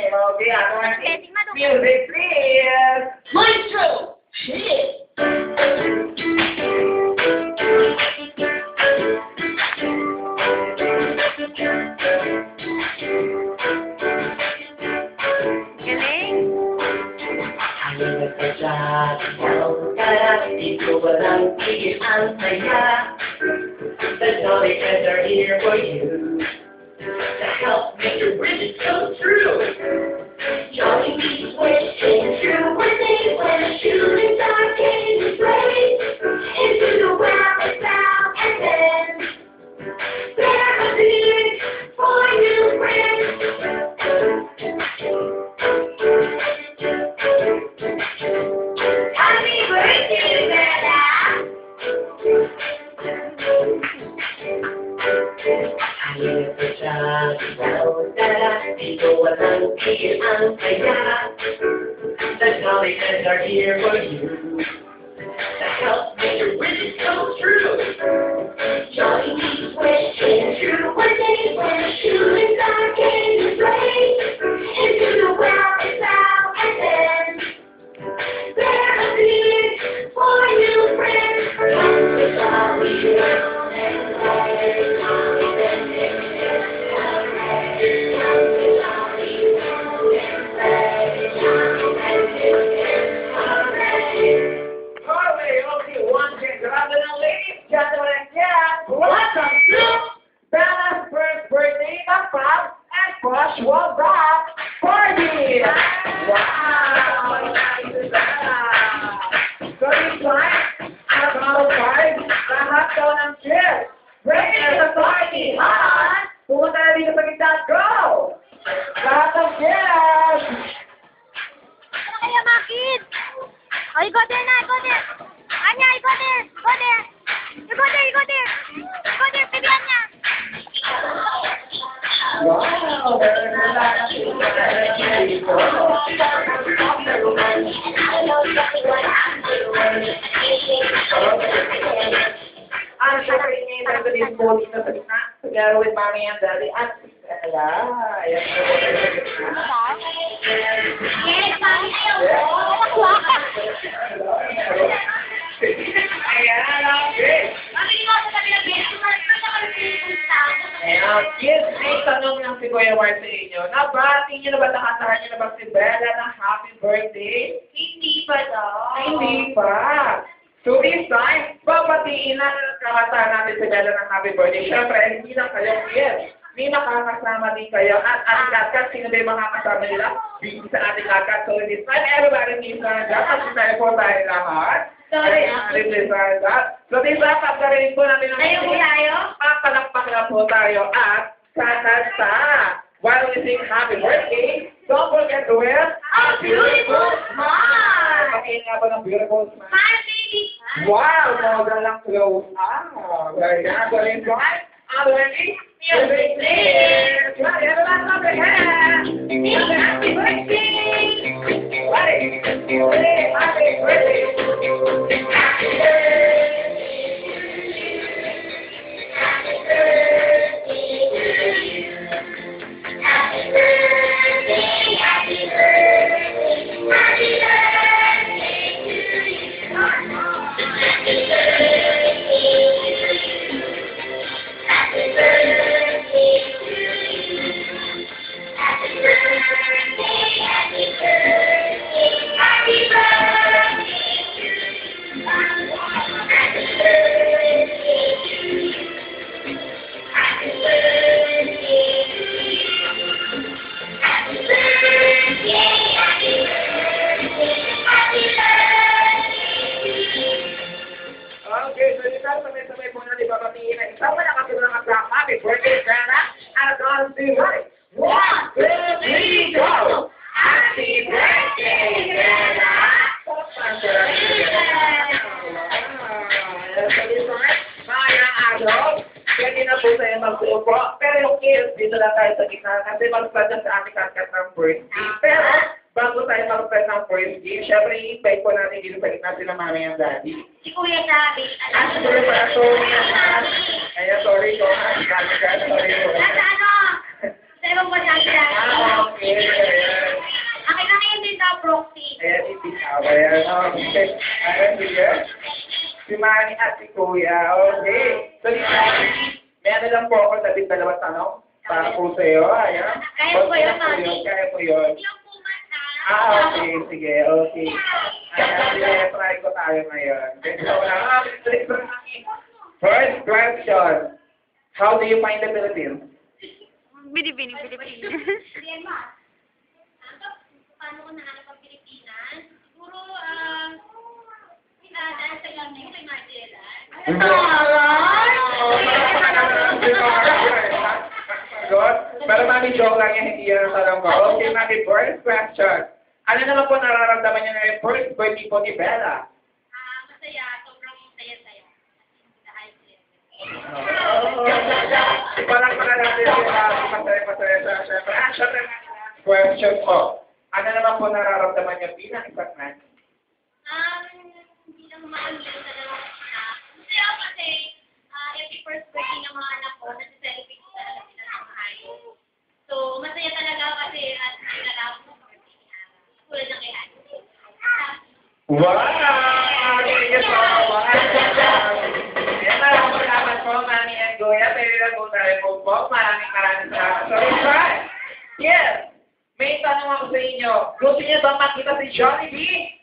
Okay, ano ang music, please. Maestro! Shit! Dito walang tigil ang saya. The jolly friends are here for you to help make your wishes come true. Jolly means wishing true when they wear shooting star candy sleigh into the wildest sound, and then there appears for new friends. Happy birthday, Bella! Ayun pa siya, dito walang tigil ang saya. The jolly friends are here for you to help make your wishes come true. Jolly means wishing true when they wear shooting star candy sleigh into the wildest sound, and then there appears for new friends. Come to jolly round and round. Welcome to Bella's first birthday of Pop and Posh World Rock Party! Wow! So this time, at our party, lahat daw ng chips. Bring it to the party, ha? Pumunta na dito sa gitna, go! Lahat ng chips! Ano kaya mga kids? Oh, you go there na, go there! Anya, you go there! Go there! You go there, you go there! Go there, baby Anya! Wow! I'm sure you need to be fully together with mommy and daddy. Yes, mommy, Kids, may tanong lang si Kuya Ward sa inyo. Nabati niyo na ba, nakasahan niyo na ba si Bella ng happy birthday? Hindi pa daw. Hindi pa. So this time, papatiin na kakatahan natin si Bella ng happy birthday. Siyempre, hindi lang kayo kids. May makakasama din kayo. At ating kakat, sino ba yung makakasama nila? Busy sa ating kakat. So this time, everybody needs to hang up. Kasi po tayo lahat. Sorry. So this time, pagkarinig po natin ang Ayaw po tayo? papalakpak na po tayo at kakanta. While we sing happy birthday, don't forget to wear A beautiful smile! Okay nga ba ng beautiful smile? Hi, baby! Wow! Sobrang lang close. Very good. Galing ko. Are you ready? Music, please! Ready? Everyone clap your hands! Happy birthday! Ready? Happy birthday! Happy birthday! Happy birthday! Happy birthday! Happy birthday! Happy birthday to you! Happy birthday! Happy birthday to you. Happy birthday, happy birthday, happy birthday to you. Happy birthday to you. Happy birthday to you. Happy birthday, happy birthday, happy birthday to you. Okay, so dito sabay-sabay po natin babatiin na isang malakas na mga happy birthday, Sarah. At on to right. 1, 2, 3, go! Happy birthday, Sarah! So dito mga araw, pwede na po tayo magsuupo. Pero yung kids, dito lang tayo sa gitna kasi mag-start sa ating kakat ng birthday. Pero, bago tayo mag-start ng birthday, syempre i-invite po natin dito sa gitna sila mami and daddy. Si Kuya Sabi. Sorry para sorry. Kaya sorry ko. Sorry ko. Nasa ano? Sa ibang bansa. Okay. Okay. Ayan, sige. Si Manny at si Kuya. Okay. So, meron lang po ako labing dalawang tanong para po sa iyo. Ayan. Kaya po yun, Mami. Kaya po yun. Okay. Sige. Okay. Ayan. Sige. Try ko tayo ngayon. First question. How do you find the Philippines? Bini-bini. Paano ko nahanap ang Pilipinas? Siguro, dahil sa landing kay Magellan. Good. Pero mami, joke lang yan, hindi yan ang tanong ko. Okay, mami, first question. Ano naman po nararamdaman niyo na yung first birthday po ni Bella? Masaya, sobrang saya-saya. Dahil Parang natin yung masaya-masaya sa syempre. Syempre, question ko. Ano naman po nararamdaman niyo bilang isang nanay? Hindi lang maamili talaga na. Masaya kasi, every first birthday ng mga anak ko, nasi-celebrate ko talaga sila sa maayos. So, masaya talaga kasi at nalabot sa birthday niya. Tulad ng kay Ate. Wow! Thank you so much! Yan, maraming salamat po, Mami and Goya. Pero lang po tayo po. Maraming salamat. So, right. Yes! May tanong ako sa inyo. Gusto niyo ba makita si Jollibee?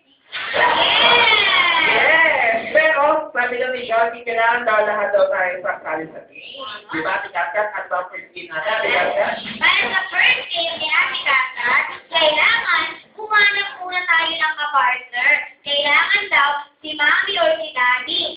Yes! Pero, sabi lang ni Jollibee, kailangan daw lahat daw tayo sasali sa game. Diba, tikakat at sa first game natin. Para sa first game ni Ate Kakat, kailangan humanap muna tayo ng kapartner. Kailangan daw si Mami or si Daddy.